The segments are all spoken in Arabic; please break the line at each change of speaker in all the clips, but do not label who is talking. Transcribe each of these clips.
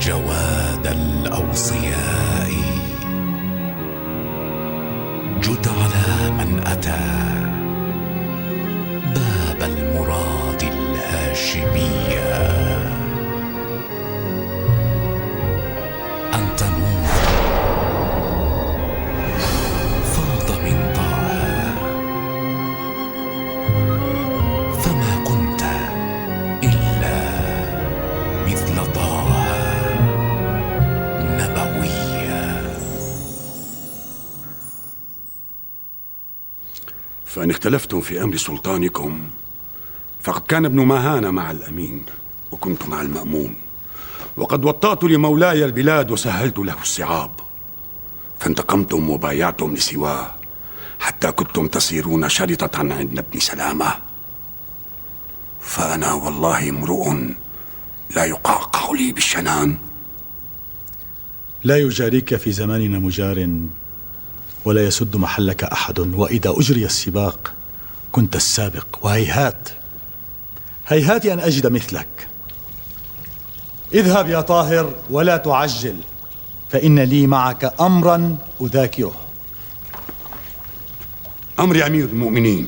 جواد الأوصياء، جد على من أتى باب المراد الهاشمية. أنت نور فاض من طه، فما كنت إلا مثل طه نبويا.
فإن اختلفتم في أمر سلطانكم فقد كان ابن ماهان مع الأمين وكنت مع المأمون، وقد وطأت لمولاي البلاد وسهلت له الصعاب، فانتقمتم وبايعتم لسواه حتى كنتم تصيرون شرطة عند ابن سلامة. فأنا والله امرؤ لا يقعقع لي بالشنان.
لا يجاريك في زماننا مجار، ولا يسد محلك أحد، وإذا أجري السباق كنت السابق، وهيهات هيهات أن أجد مثلك. اذهب يا طاهر ولا تعجل، فإن لي معك أمرا أذاكره.
أمر أمير المؤمنين.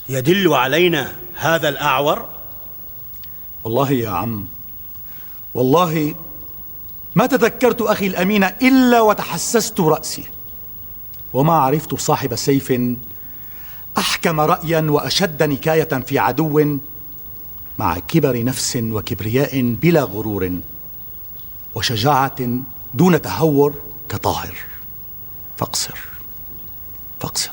يدل علينا هذا الأعور؟
والله يا عم، والله ما تذكرت أخي الأمين إلا وتحسست رأسي، وما عرفت صاحب سيف أحكم رأيا وأشد نكاية في عدو، مع كبر نفس وكبرياء بلا غرور وشجاعة دون تهور كطاهر. فاقصر فاقصر.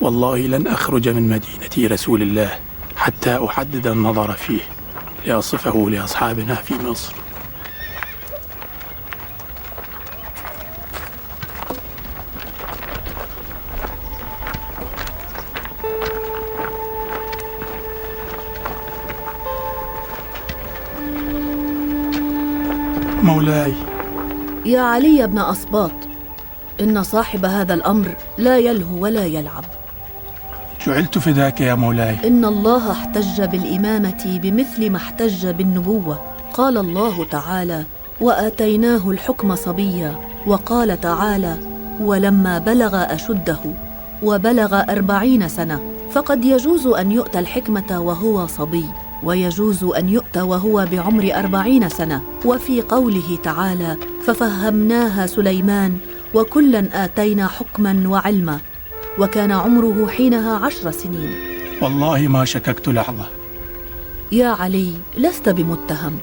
والله لن أخرج من مدينة رسول الله حتى أحدد النظر فيه لأصفه لأصحابنا في مصر. مولاي.
يا علي بن أصباط، إن صاحب هذا الأمر لا يلهو ولا يلعب.
جعلت فداك يا مولاي.
إن الله احتج بالإمامة بمثل ما احتج بالنبوة. قال الله تعالى: وآتيناه الحكم صبيا. وقال تعالى: ولما بلغ أشده وبلغ 40 سنة. فقد يجوز أن يؤتى الحكمة وهو صبي، ويجوز أن يؤتى وهو بعمر 40 سنة. وفي قوله تعالى: ففهمناها سليمان وكلا آتينا حكما وعلما، وكان عمره حينها 10 سنين.
والله ما شككت لحظة.
يا علي، لست بمتهم،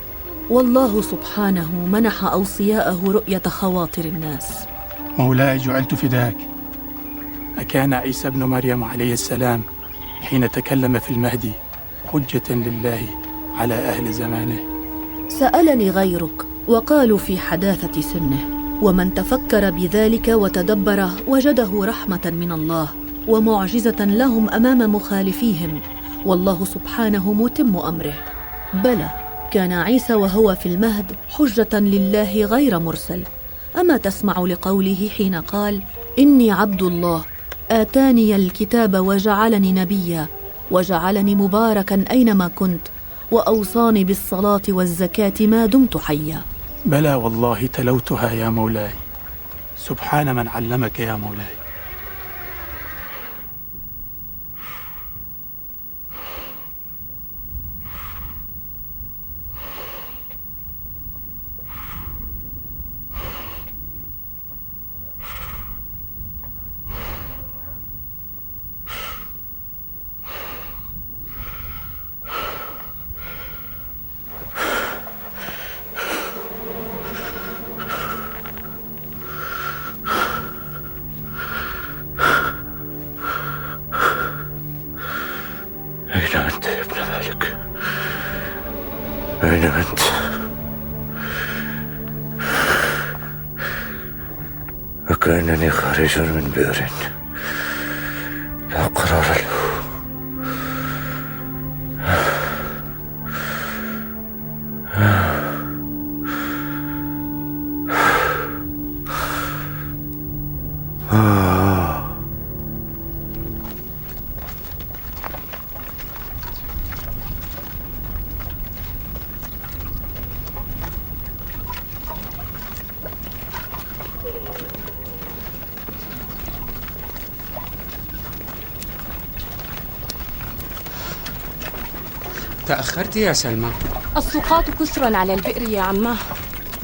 والله سبحانه منح أوصياءه رؤية خواطر الناس.
مولاي جعلت فداك، أكان عيسى ابن مريم عليه السلام حين تكلم في المهدي حجة لله على أهل زمانه؟
سألني غيرك وقالوا في حداثة سنه، ومن تفكر بذلك وتدبره وجده رحمة من الله ومعجزة لهم أمام مخالفيهم، والله سبحانه متم أمره. بلى، كان عيسى وهو في المهد حجة لله غير مرسل. أما تسمع لقوله حين قال: إني عبد الله آتاني الكتاب وجعلني نبيا وجعلني مباركا أينما كنت وأوصاني بالصلاة والزكاة ما دمت حيا.
بلى والله تلوتها يا مولاي. سبحان من علمك يا مولاي.
أين أنت يا ابن مالك؟ أين أنت؟ وكأنني خارج من بئر لا قرار له.
تأخرت يا سلمى.
السقاط كسرا على البئر يا عماه.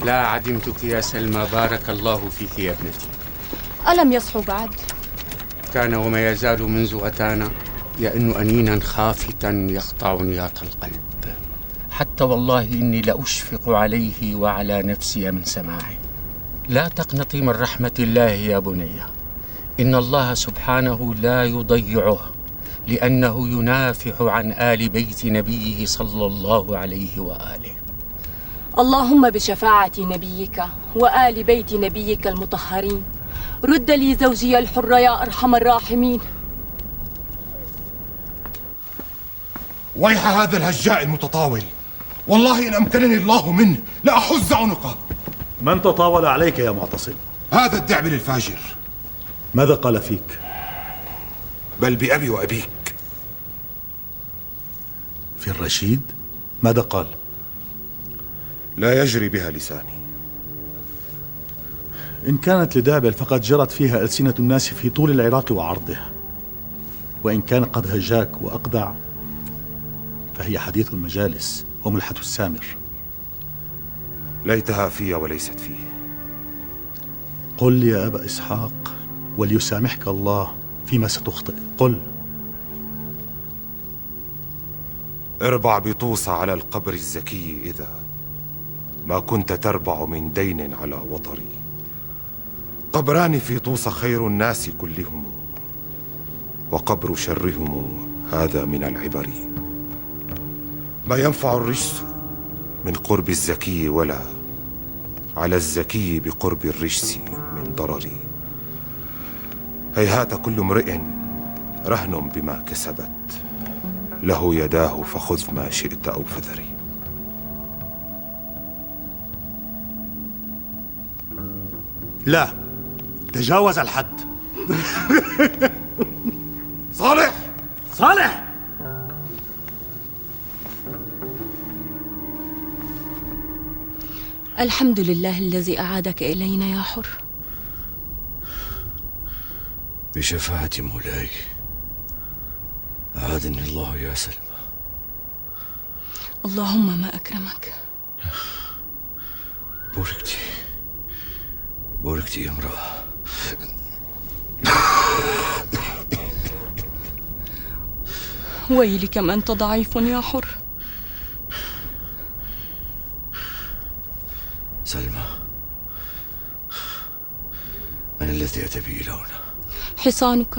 لا عدمتك يا سلمى، بارك الله فيك يا ابنتي.
ألم يصحو بعد؟
كان وما يزال منذ أتانا يئن أنينا خافتا يقطع نياط القلب، حتى والله إني لأشفق عليه وعلى نفسي من سماعه. لا تقنطي من رحمة الله يا بني، إن الله سبحانه لا يضيعه، لأنه ينافح عن آل بيت نبيه صلى الله عليه وآله.
اللهم بشفاعة نبيك وآل بيت نبيك المطهرين رد لي زوجي الحر يا أرحم الراحمين.
ويح هذا الهجاء المتطاول، والله إن أمكنني الله منه لأحز عنقه.
من تطاول عليك يا معتصم؟
هذا الدعبل الفاجر.
ماذا قال فيك؟
بل بأبي وأبيك.
في الرشيد؟ ماذا قال؟
لا يجري بها لساني.
إن كانت لدابل فقد جرت فيها ألسنة الناس في طول العراق وعرضه، وإن كان قد هجاك وأقدع فهي حديث المجالس وملحة السامر.
ليتها في وليست فيه.
قل يا أبا إسحاق وليسامحك الله فيما ستخطئ. قل.
اربع بطوس على القبر الزكي إذا ما كنت تربع من دين على وطري. قبران في طوس خير الناس كلهم، وقبر شرهم هذا من العبر. ما ينفع الرجس من قرب الزكي، ولا على الزكي بقرب الرجس من ضرر. هيهات كل امرئ رهن بما كسبت، له يداه فخذ ما شئت أو فذري.
لا، تجاوز الحد.
صالح!
صالح!
الحمد لله الذي أعادك إلينا يا حر.
بشفاعة مولاي أعادني الله يا سلمى.
اللهم ما أكرمك.
بوركتي بوركتي يا امرأة.
ويلك ما أنت ضعيف يا حر.
سلمى، من الذي أتى بي إلى هنا؟
حصانك.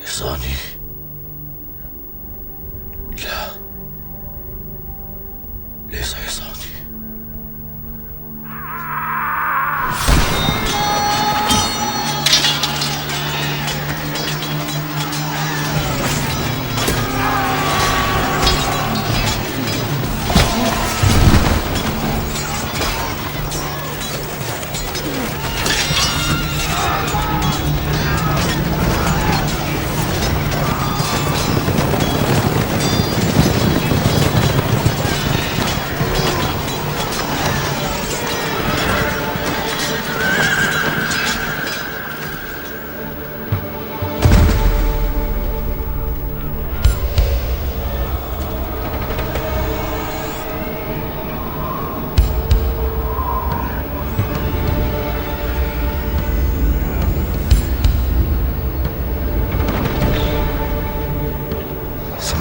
حصاني؟ لا، ليس حصاني.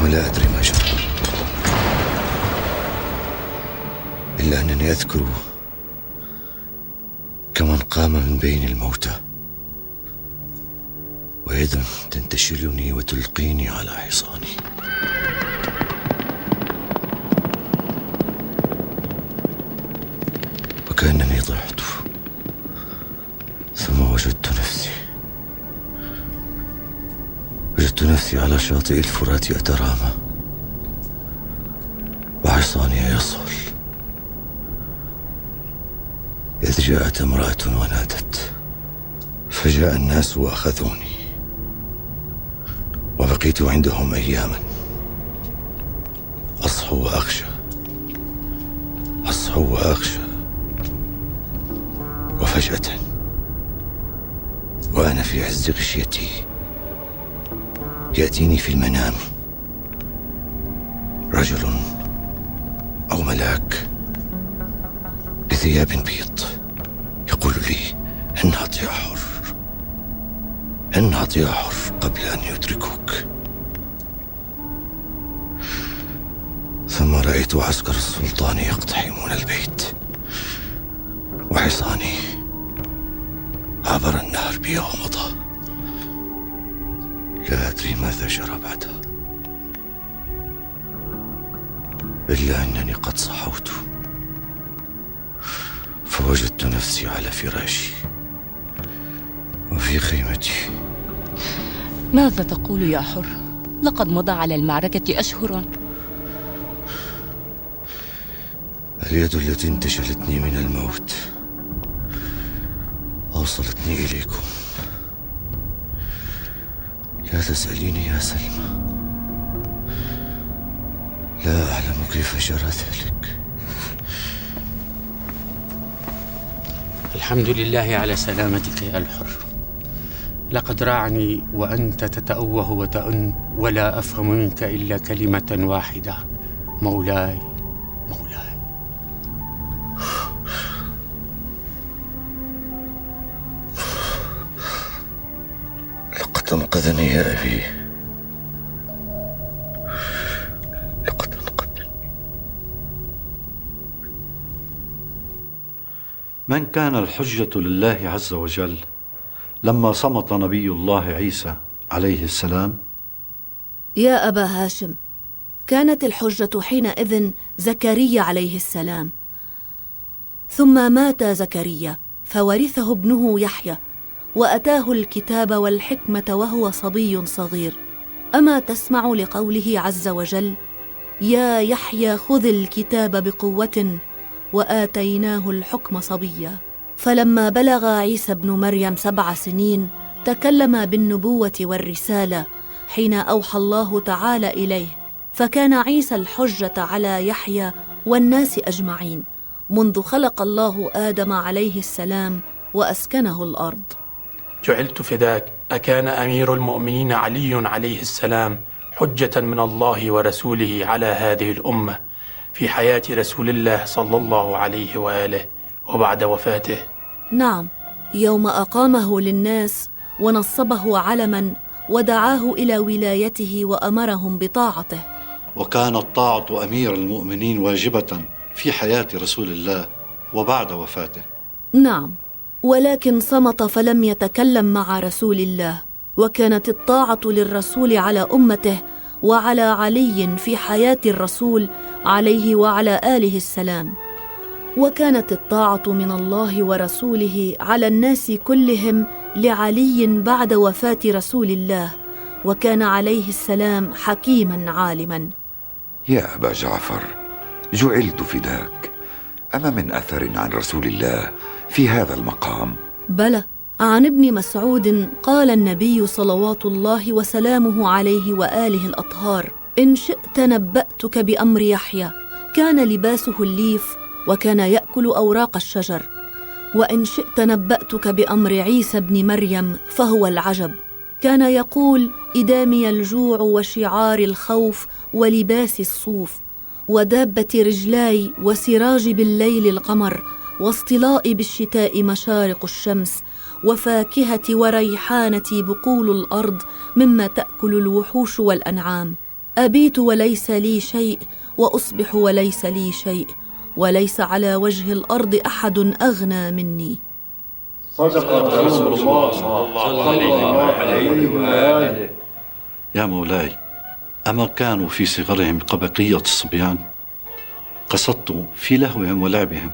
لا أدري ما جرى، إلا أنني أذكر كمن قام من بين الموتى، ويد تنتشلني وتلقيني على حصاني. وكأنني ضعت، ثم وجدت نفسي على شاطئ الفرات أترامى، وحصاني يصهل، إذ جاءت امرأة ونادت، فجاء الناس وأخذوني، وبقيت عندهم أياما، أصحو وأخشى وفجأة وأنا في عز غشيتي يأتيني في المنام رجل أو ملاك بثياب بيض يقول لي انهض يا حر قبل أن يدركوك. ثم رأيت عسكر السلطان يقتحمون البيت، وحصاني عبر النهر بي ومضى. لا أدري ماذا جرى بعدها، إلا أنني قد صحوت فوجدت نفسي على فراشي وفي خيمتي.
ماذا تقول يا حر؟ لقد مضى على المعركة أشهر.
اليد التي انتشلتني من الموت أوصلتني إليكم. لا تسأليني يا سلمى، لا أعلم كيف جرى ذلك.
الحمد لله على سلامتك يا الحر. لقد رعني وأنت تتأوه وتأن، ولا أفهم منك إلا كلمة واحدة: مولاي مولاي.
لقد أنقذني يا أبي، لقد أنقذني.
من كان الحجة لله عز وجل لما صمت نبي الله عيسى عليه السلام؟
يا أبا هاشم، كانت الحجة حينئذ زكريا عليه السلام. ثم مات زكريا فورثه ابنه يحيى، وأتاه الكتاب والحكمة وهو صبي صغير. أما تسمع لقوله عز وجل: يا يحيى خذ الكتاب بقوة وآتيناه الحكم صبيا. فلما بلغ عيسى ابن مريم 7 سنين تكلم بالنبوة والرسالة حين أوحى الله تعالى إليه، فكان عيسى الحجة على يحيى والناس أجمعين منذ خلق الله آدم عليه السلام وأسكنه الأرض.
جعلت فداك، أكان أمير المؤمنين علي عليه السلام حجة من الله ورسوله على هذه الأمة في حياة رسول الله صلى الله عليه وآله وبعد وفاته؟
نعم، يوم أقامه للناس ونصبه علما ودعاه إلى ولايته وأمرهم بطاعته.
وكانت طاعة أمير المؤمنين واجبة في حياة رسول الله وبعد وفاته.
نعم، ولكن صمت فلم يتكلم مع رسول الله، وكانت الطاعة للرسول على أمته وعلى علي في حياة الرسول عليه وعلى آله السلام، وكانت الطاعة من الله ورسوله على الناس كلهم لعلي بعد وفاة رسول الله، وكان عليه السلام حكيما عالما.
يا أبا جعفر، جعلت فداك، أما من أثر عن رسول الله في هذا المقام؟
بلى، عن ابن مسعود قال النبي صلوات الله وسلامه عليه وآله الأطهار: إن شئت نبأتك بأمر يحيى، كان لباسه الليف وكان يأكل أوراق الشجر، وإن شئت نبأتك بأمر عيسى بن مريم فهو العجب، كان يقول: إدامي الجوع وشعار الخوف ولباس الصوف، ودابة رجلاي وسراج بالليل القمر، واصطلاء بالشتاء مشارق الشمس، وفاكهة وريحانة بقول الأرض مما تأكل الوحوش والأنعام. أبيت وليس لي شيء، وأصبح وليس لي شيء، وليس على وجه الأرض أحد أغنى مني.
صدق رسول الله صلى الله عليه وآله.
يا مولاي، أما كانوا في صغرهم كبقية الصبيان؟ قصدت في لهوهم ولعبهم.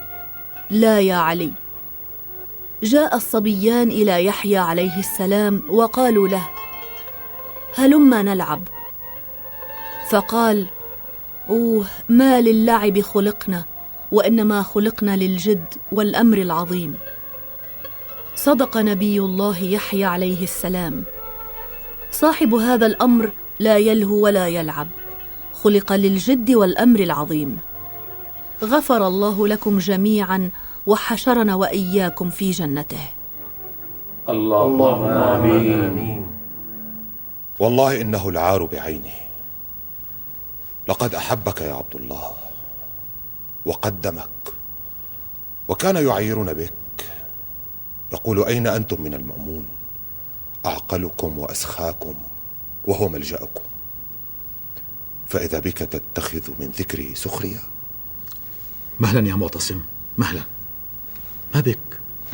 لا يا علي، جاء الصبيان إلى يحيى عليه السلام وقالوا له: هلما نلعب. فقال: أوه، ما للعب خلقنا، وإنما خلقنا للجد والأمر العظيم. صدق نبي الله يحيى عليه السلام. صاحب هذا الأمر لا يلهو ولا يلعب، خلق للجد والأمر العظيم. غفر الله لكم جميعا وحشرنا وإياكم في جنته.
اللهم آمين.
والله إنه العار بعينه. لقد أحبك يا عبد الله وقدمك، وكان يعيرنا بك، يقول: أين أنتم من المأمون؟ أعقلكم وأسخاكم وهو ملجأكم، فإذا بك تتخذ من ذكري سخرية.
مهلا يا معتصم، مهلا. ما بك؟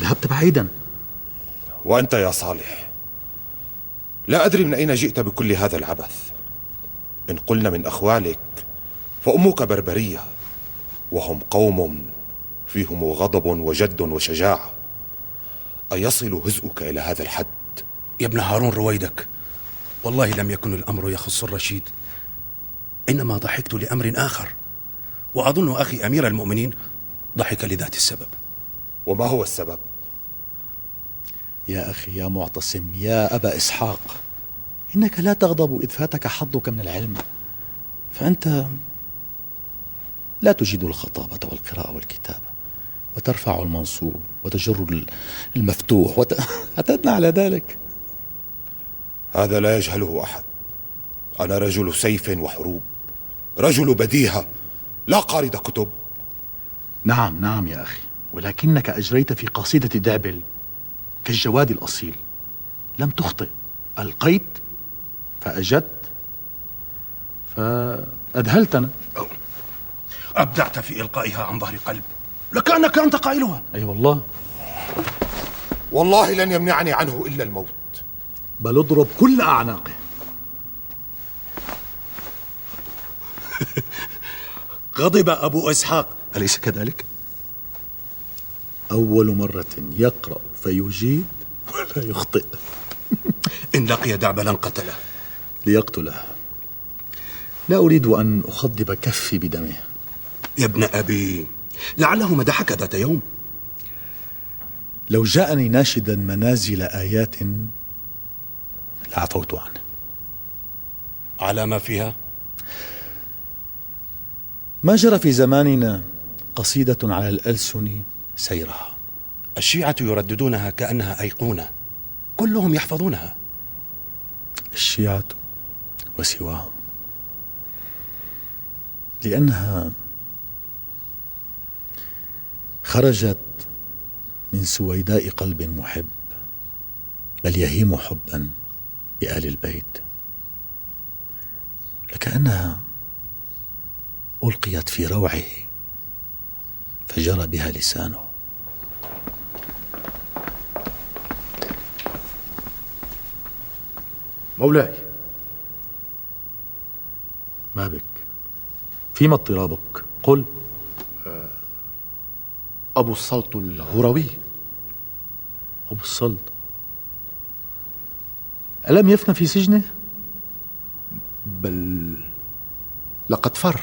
ذهبت بعيدا.
وأنت يا صالح، لا أدري من أين جئت بكل هذا العبث. إن قلنا من أخوالك فأمك بربرية، وهم قوم فيهم غضب وجد وشجاعة. أيصل هزؤك إلى هذا الحد؟
يا ابن هارون رويدك، والله لم يكن الأمر يخص الرشيد، إنما ضحكت لأمر آخر، وأظن أخي أمير المؤمنين ضحك لذات السبب.
وما هو السبب؟
يا أخي يا معتصم، يا أبا إسحاق، إنك لا تغضب إذ فاتك حظك من العلم، فأنت لا تجيد الخطابة والقراءة والكتابة، وترفع المنصوب وتجر المفتوح أتتنا على ذلك.
هذا لا يجهله أحد. أنا رجل سيف وحروب، رجل بديهة، لا قارد كتب.
نعم نعم يا أخي، ولكنك أجريت في قصيدة دعبل كالجواد الأصيل، لم تخطئ، ألقيت فأجدت فأذهلتنا.
أبدعت في إلقائها عن ظهر قلب، لكأنك أنت قائلها.
أي والله.
والله لن يمنعني عنه إلا الموت.
بل اضرب كل أعناقه.
غضب أبو إسحاق،
أليس كذلك؟ أول مرة يقرأ فيجيد ولا يخطئ.
إن لقي دعبلا قتله.
ليقتله. لا أريد أن أخضب كفي بدمه.
يا ابن أبي، لعله مدحك ذات يوم.
لو جاءني ناشدا منازل آيات لعفوت عنه.
على ما فيها؟
ما جرى في زماننا قصيدة على الألسن سيرها.
الشيعة يرددونها كأنها أيقونة، كلهم يحفظونها.
الشيعة وسواهم، لأنها خرجت من سويداء قلب محب، بل يهيم حبا بآل البيت، لكأنها ألقيت في روعه فجرى بها لسانه.
مولاي،
ما بك؟ فيما اضطرابك؟ قل.
أبو السلط الهروي.
أبو السلط ألم يفنى في سجنه؟
بل لقد فر.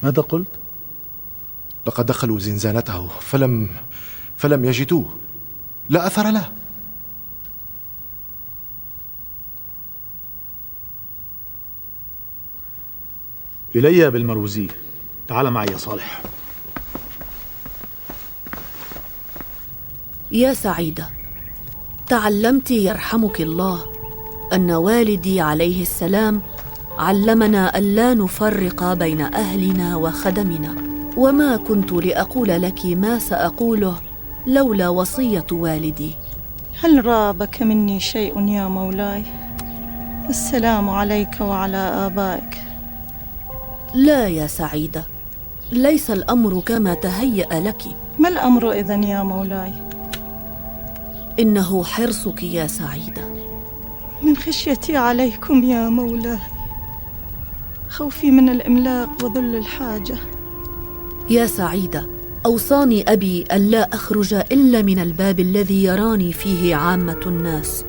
ماذا قلت؟
لقد دخلوا زنزانته فلم يجدوه، لا أثر له.
إلي بالمروزي. تعال معي يا صالح.
يا سعيدة، تعلمت يرحمك الله أن والدي عليه السلام علمنا ألا نفرق بين أهلنا وخدمنا، وما كنت لأقول لك ما سأقوله لولا وصية والدي.
هل رابك مني شيء يا مولاي؟ السلام عليك وعلى آبائك.
لا يا سعيدة، ليس الأمر كما تهيأ لك.
ما الأمر إذن يا مولاي؟
إنه حرصك يا سعيدة.
من خشيتي عليكم يا مولاي، خوفي من الإملاق وذل الحاجة.
يا سعيدة، أوصاني أبي ألا أخرج إلا من الباب الذي يراني فيه عامة الناس،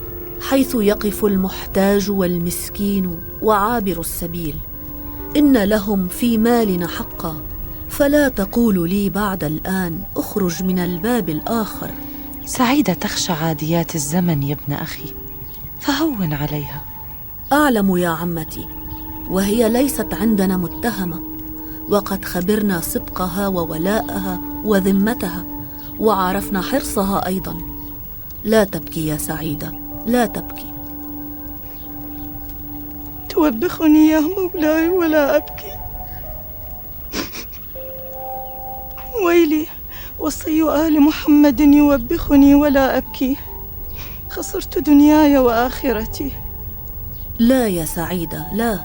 حيث يقف المحتاج والمسكين وعابر السبيل. إن لهم في مالنا حقا، فلا تقول لي بعد الآن أخرج من الباب الآخر.
سعيدة تخشى عاديات الزمن يا ابن أخي، فهون عليها.
أعلم يا عمتي، وهي ليست عندنا متهمة، وقد خبرنا صدقها وولاءها وذمتها، وعرفنا حرصها أيضا. لا تبكي يا سعيدة، لا تبكي.
توبخني يا مولاي ولا أبكي. ويلي، وصي آل محمد يوبخني ولا أبكي. خسرت دنياي وآخرتي.
لا يا سعيدة، لا،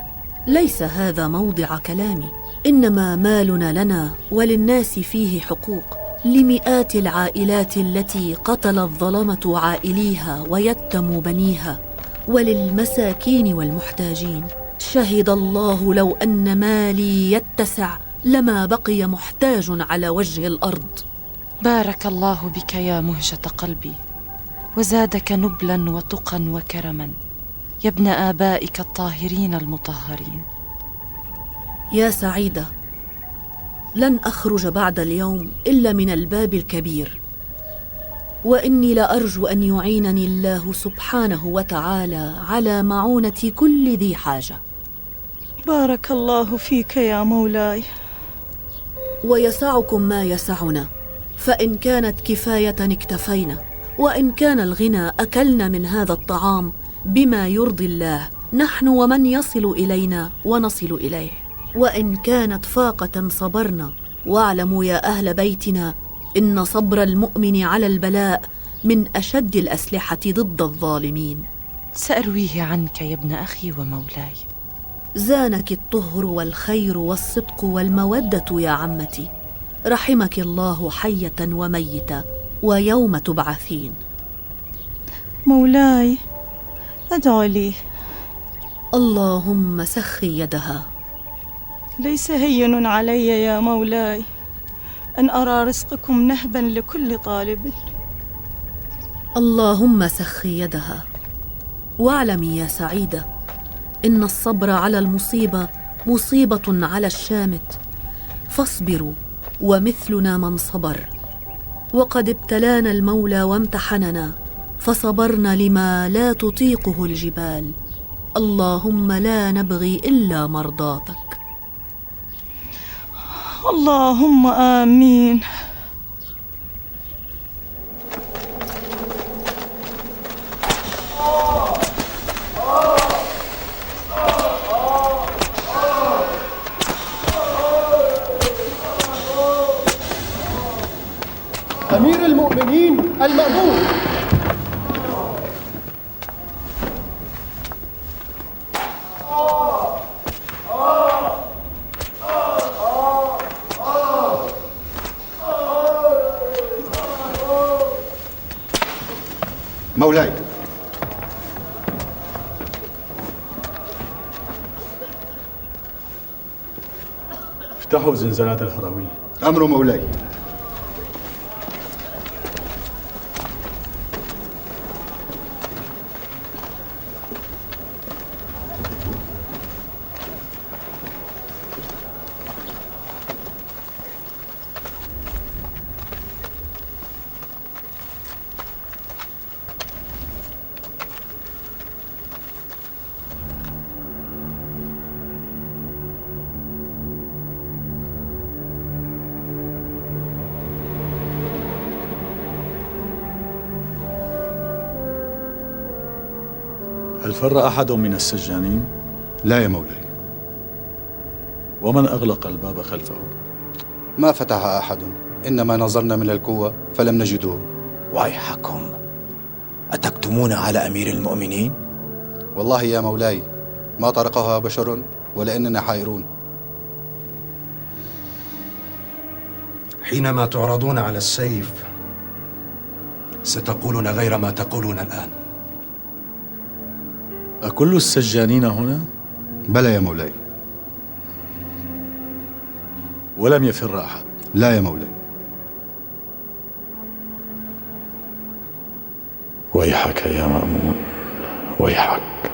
ليس هذا موضع كلامي، إنما مالنا لنا وللناس فيه حقوق، لمئات العائلات التي قتل الظلمة عائليها ويتموا بنيها، وللمساكين والمحتاجين. شهد الله لو أن مالي يتسع لما بقي محتاج على وجه الأرض.
بارك الله بك يا مهجة قلبي، وزادك نبلا وتقا وكرما يا ابن آبائك الطاهرين المطهرين.
يا سعيدة، لن أخرج بعد اليوم إلا من الباب الكبير، وإني لأرجو أن يعينني الله سبحانه وتعالى على معونة كل ذي حاجة.
بارك الله فيك يا مولاي.
ويسعكم ما يسعنا، فإن كانت كفاية اكتفينا، وإن كان الغنى أكلنا من هذا الطعام بما يرضي الله، نحن ومن يصل إلينا ونصل إليه. وإن كانت فاقة صبرنا، واعلموا يا أهل بيتنا إن صبر المؤمن على البلاء من أشد الأسلحة ضد الظالمين.
سأرويه عنك يا ابن أخي ومولاي.
زانك الطهر والخير والصدق والمودة يا عمتي، رحمك الله حية وميتة ويوم تبعثين.
مولاي، أدعو لي.
اللهم سخي يدها.
ليس هين علي يا مولاي أن أرى رزقكم نهبا لكل طالب.
اللهم سخي يدها. واعلمي يا سعيدة إن الصبر على المصيبة مصيبة على الشامت، فاصبروا ومثلنا من صبر. وقد ابتلانا المولى وامتحننا، فصبرنا لما لا تطيقه الجبال. اللهم لا نبغي إلا مرضاتك.
اللهم آمين.
أمير المؤمنين المأمون.
مولاي،
افتحوا زنزانات الهروي.
أمر مولاي.
هل فر أحد من السجانين؟
لا يا مولاي.
ومن أغلق الباب خلفه؟
ما فتح أحد، إنما نظرنا من الكوة فلم نجده.
ويحكم، أتكتمون على أمير المؤمنين؟
والله يا مولاي ما طرقها بشر ولأننا حائرون.
حينما تعرضون على السيف ستقولون غير ما تقولون الآن.
أكل السجانين هنا؟
بلى يا مولاي.
ولم يفر أحد؟
لا يا مولاي.
ويحك يا مأمون، ويحك.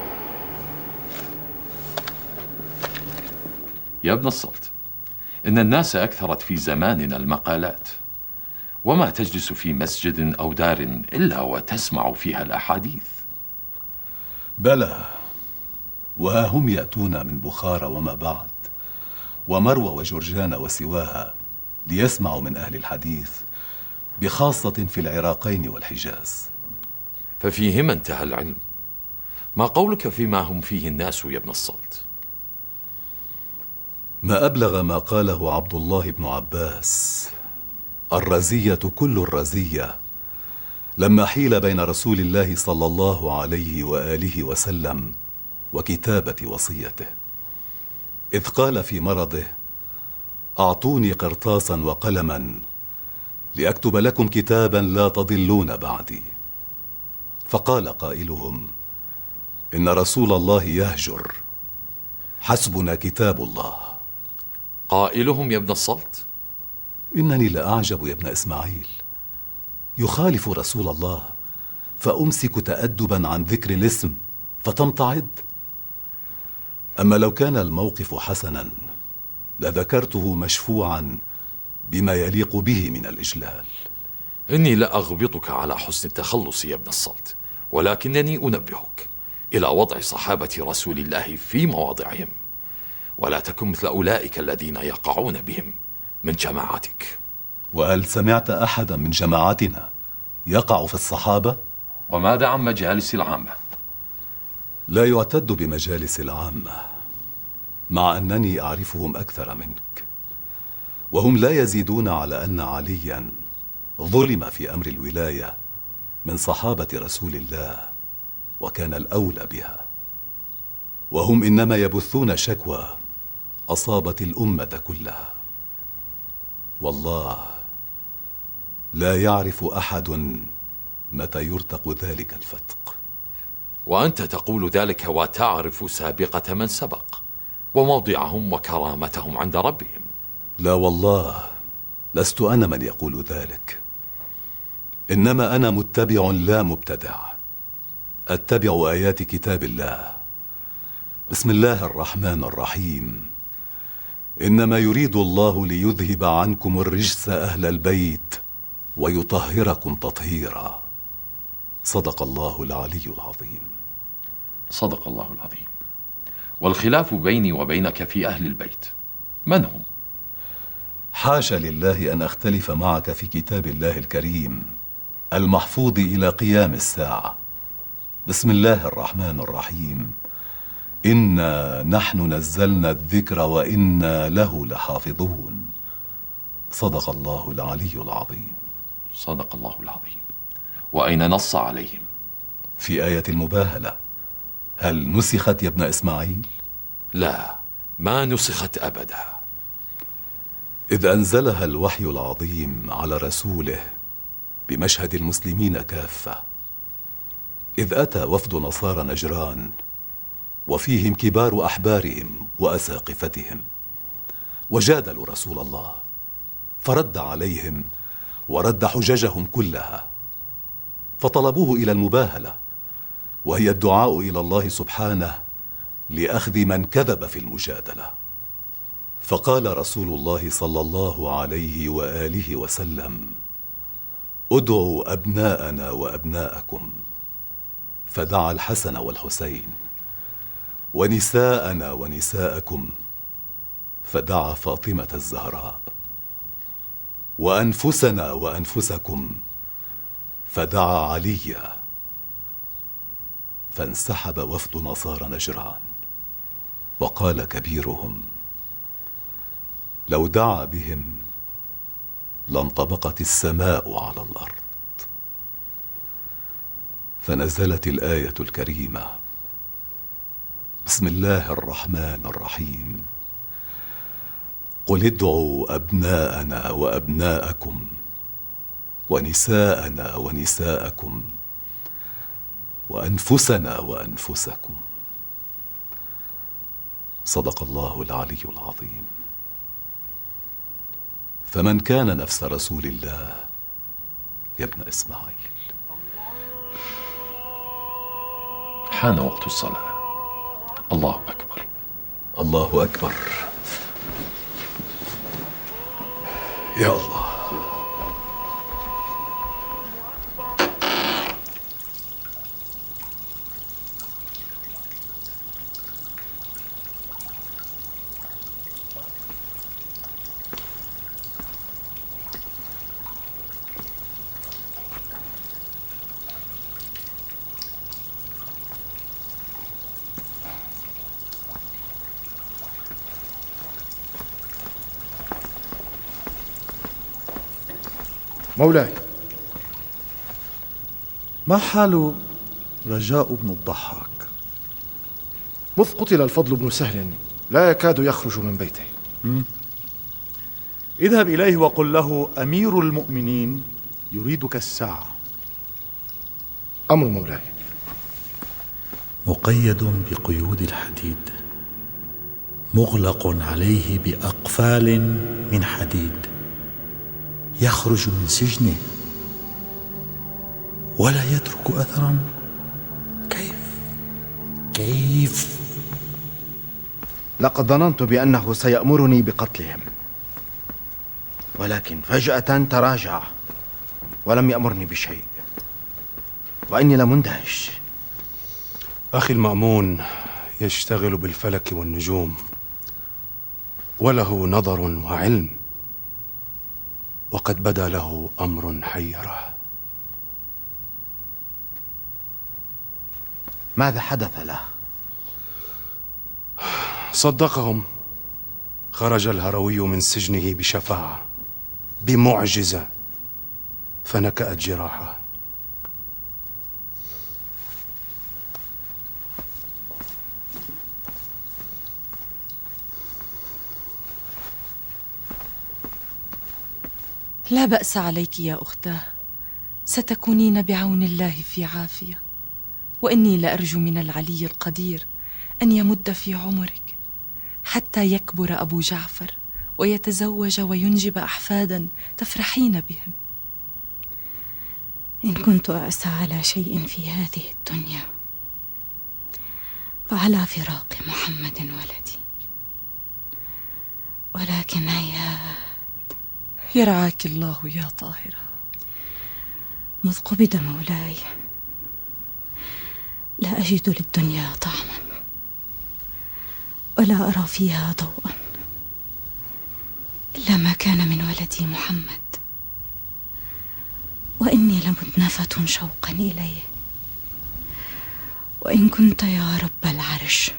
يا ابن السلط، إن الناس أكثرت في زماننا المقالات، وما تجلس في مسجد أو دار إلا وتسمع فيها الأحاديث.
بلى،
وها هم يأتون من بخارى وما بعد ومروى وجرجان وسواها ليسمعوا من أهل الحديث، بخاصة في العراقين والحجاز.
ففيهما انتهى العلم. ما قولك فيما هم فيه الناس يا ابن الصلت؟
ما أبلغ ما قاله عبد الله بن عباس: الرزية كل الرزية، لما حيل بين رسول الله صلى الله عليه وآله وسلم وكتابة وصيته، إذ قال في مرضه: أعطوني قرطاسا وقلما لأكتب لكم كتابا لا تضلون بعدي. فقال قائلهم: إن رسول الله يهجر، حسبنا كتاب الله.
قائلهم يا ابن الصلت؟
إنني لأعجب يا ابن إسماعيل، يخالف رسول الله فأمسك تأدبا عن ذكر الاسم فتمتعض؟ أما لو كان الموقف حسنا لذكرته مشفوعا بما يليق به من الإجلال.
إني لا أغبطك على حسن التخلص يا ابن الصلت، ولكنني أنبهك إلى وضع صحابة رسول الله في مواضعهم، ولا تكن مثل أولئك الذين يقعون بهم من جماعتك.
وهل سمعت أحدا من جماعتنا يقع في الصحابة؟
وماذا عن مجالس العامة؟
لا يعتد بمجالس العامة، مع أنني أعرفهم أكثر منك، وهم لا يزيدون على أن عليا ظلم في أمر الولاية من صحابة رسول الله، وكان الأولى بها، وهم إنما يبثون شكوى أصابت الأمة كلها. والله لا يعرف أحد متى يرتق ذلك الفتق.
وأنت تقول ذلك وتعرف سابقة من سبق وموضعهم وكرامتهم عند ربهم.
لا والله، لست أنا من يقول ذلك، إنما أنا متبع لا مبتدع، أتبع آيات كتاب الله. بسم الله الرحمن الرحيم: إنما يريد الله ليذهب عنكم الرجس أهل البيت ويطهركم تطهيرا. صدق الله العلي العظيم.
صدق الله العظيم. والخلاف بيني وبينك في أهل البيت من هم؟
حاشا لله أن أختلف معك في كتاب الله الكريم المحفوظ إلى قيام الساعة. بسم الله الرحمن الرحيم: إنا نحن نزلنا الذكر وإنا له لحافظون. صدق الله العلي العظيم.
صدق الله العظيم. وأين نص عليهم؟
في آية المباهلة. هل نسخت يا ابن إسماعيل؟
لا، ما نسخت أبدا.
إذ أنزلها الوحي العظيم على رسوله بمشهد المسلمين كافة، إذ أتى وفد نصارى نجران وفيهم كبار أحبارهم وأساقفتهم، وجادلوا رسول الله فرد عليهم ورد حججهم كلها، فطلبوه إلى المباهلة، وهي الدعاء إلى الله سبحانه لأخذ من كذب في المجادلة. فقال رسول الله صلى الله عليه وآله وسلم: ادعوا أبناءنا وأبناءكم، فدعا الحسن والحسين، ونساءنا ونساءكم، فدعا فاطمة الزهراء، وأنفسنا وأنفسكم، فدعا عليا. فانسحب وفد نصارى نجران، وقال كبيرهم: لو دعا بهم لانطبقت السماء على الأرض. فنزلت الآية الكريمة: بسم الله الرحمن الرحيم: قل ادعوا أبناءنا وأبناءكم ونساءنا ونساءكم وأنفسنا وأنفسكم. صدق الله العلي العظيم. فمن كان نفس رسول الله يا ابن إسماعيل.
حان وقت الصلاة. الله أكبر.
الله أكبر. يا الله.
مولاي.
ما حال رجاء بن الضحاك؟
مذ قتل الفضل بن سهل لا يكاد يخرج من بيته.
اذهب إليه وقل له أمير المؤمنين يريدك الساعة.
أمر مولاي.
مقيد بقيود الحديد، مغلق عليه بأقفال من حديد، يخرج من سجنه ولا يترك أثرا. كيف؟
لقد ظننت بأنه سيأمرني بقتلهم، ولكن فجأة تراجع ولم يأمرني بشيء، وإني لمندهش.
أخي المأمون يشتغل بالفلك والنجوم، وله نظر وعلم، وقد بدا له أمر حيره.
ماذا حدث له؟
صدقهم، خرج الهروي من سجنه بشفاعة بمعجزة فنكأت جراحه.
لا بأس عليك يا أختاه، ستكونين بعون الله في عافية، وإني لأرجو من العلي القدير أن يمد في عمرك حتى يكبر أبو جعفر ويتزوج وينجب أحفادا تفرحين بهم.
إن كنت أأسى على شيء في هذه الدنيا فعلى فراق محمد ولدي، ولكن
يرعاك الله يا طاهرة.
مذ قبض مولاي لا أجد للدنيا طعما ولا أرى فيها ضوءا إلا ما كان من ولدي محمد، وإني لمدنفة شوقا إليه. وإن كنت يا رب العرش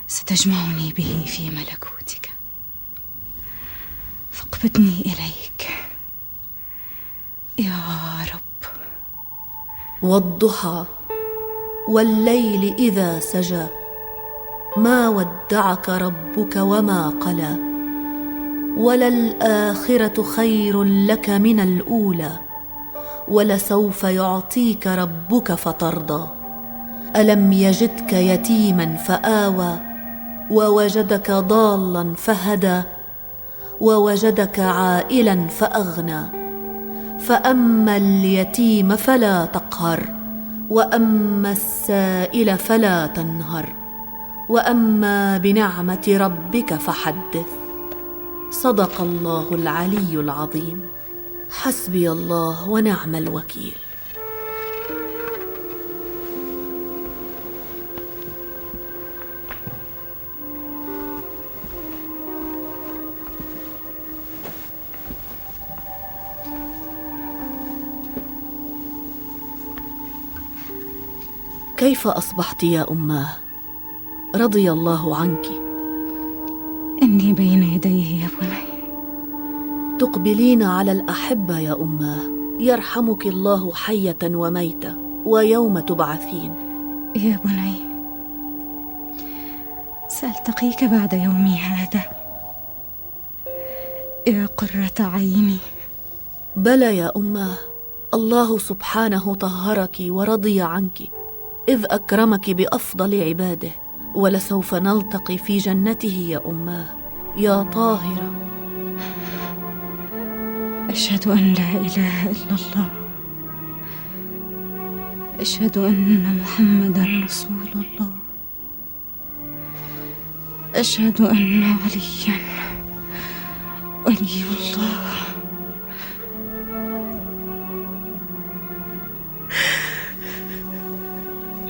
ستجمعني به في ملكوتك فاقبضني إليك يا رب.
والضحى والليل إذا سجى ما ودعك ربك وما قلى، وللآخرة خير لك من الأولى، ولسوف يعطيك ربك فترضى. ألم يجدك يتيما فآوى، ووجدك ضالا فهدى، ووجدك عائلا فأغنى. فأما اليتيم فلا تقهر، وأما السائل فلا تنهر، وأما بنعمة ربك فحدث. صدق الله العلي العظيم. حسبي الله ونعم الوكيل. كيف أصبحت يا أماه؟ رضي الله عنك.
إني بين يديه يا بني.
تقبلين على الأحبة يا أماه، يرحمك الله حية وميتة ويوم تبعثين.
يا بني، سألتقيك بعد يومي هذا يا قرة عيني.
بلى يا أماه، الله سبحانه طهرك ورضي عنك إذ أكرمك بأفضل عباده، ولسوف نلتقي في جنته يا أماه يا طاهرة.
أشهد أن لا إله إلا الله، أشهد أن محمدا رسول الله، أشهد أن عليا ولي الله.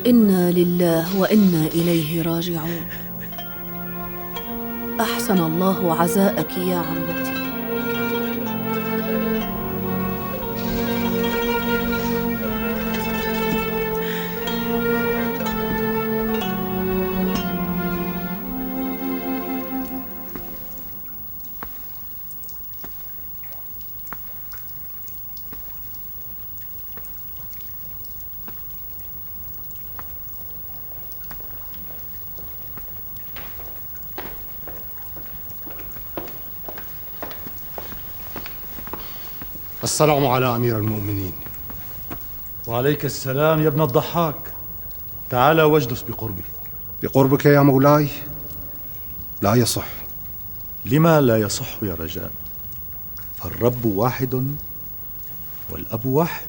إنا لله وإنا إليه راجعون. أحسن الله عزاءك يا عمتي.
السلام على أمير المؤمنين.
وعليك السلام يا ابن الضحاك. تعال واجلس بقربي.
بقربك يا مولاي لا يصح.
لما لا يصح يا رجاء؟ فالرب واحد والأب واحد.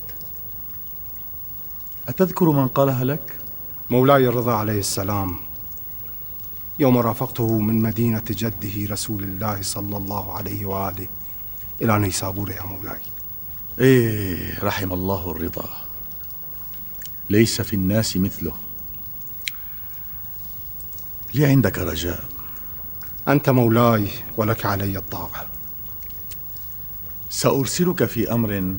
أتذكر من قالها لك؟
مولاي الرضا عليه السلام يوم رافقته من مدينة جده رسول الله صلى الله عليه وآله إلى نيسابور يا مولاي.
إيه، رحم الله الرضا، ليس في الناس مثله. لي عندك رجاء.
أنت مولاي ولك علي الطاعة.
سأرسلك في أمر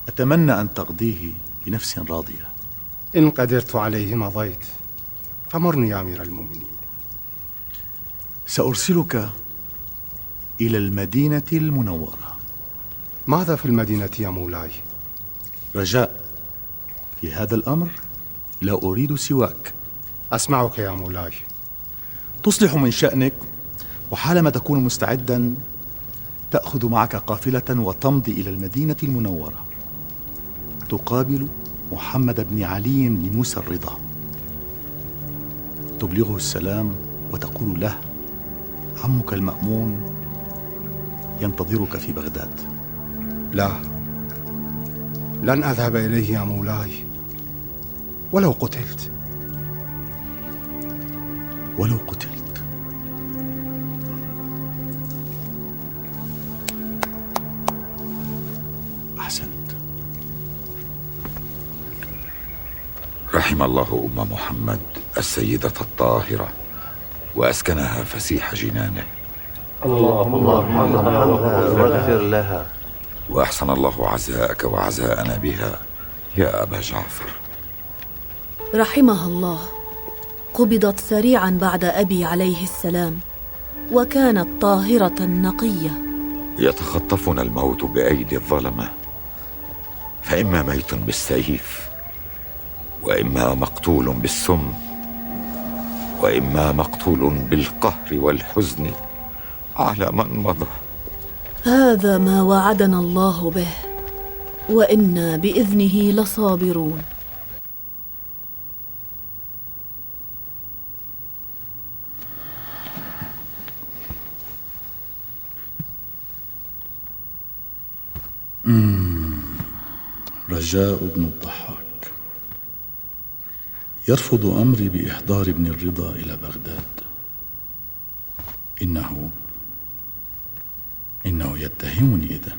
أتمنى أن تقضيه بنفس راضية.
إن قدرت عليه مضيت، فمرني يا أمير المؤمنين.
سأرسلك إلى المدينة المنورة.
ماذا في المدينة يا مولاي؟
رجاء، في هذا الأمر لا أريد سواك.
أسمعك يا مولاي.
تصلح من شأنك، وحالما تكون مستعدا تأخذ معك قافلة وتمضي إلى المدينة المنورة. تقابل محمد بن علي لموسى الرضا، تبلغه السلام وتقول له: عمك المأمون ينتظرك في بغداد.
لا، لن أذهب إليه يا مولاي ولو قتلت.
ولو قتلت. أحسنت.
رحم الله أم محمد السيدة الطاهرة وأسكنها فسيح جنانه.
اللهم واغفر لها
وأحسن الله عزاءك وعزاءنا بها يا أبا جعفر.
رحمها الله، قبضت سريعا بعد أبي عليه السلام، وكانت طاهرة نقية.
يتخطفنا الموت بأيدي الظلمة، فإما ميت بالسيف، وإما مقتول بالسم، وإما مقتول بالقهر والحزن على من مضى.
هذا ما وعدنا الله به، وإنا بإذنه لصابرون.
رجاء بن الضحاك يرفض أمري بإحضار ابن الرضا إلى بغداد. إنه يتهمني إذن.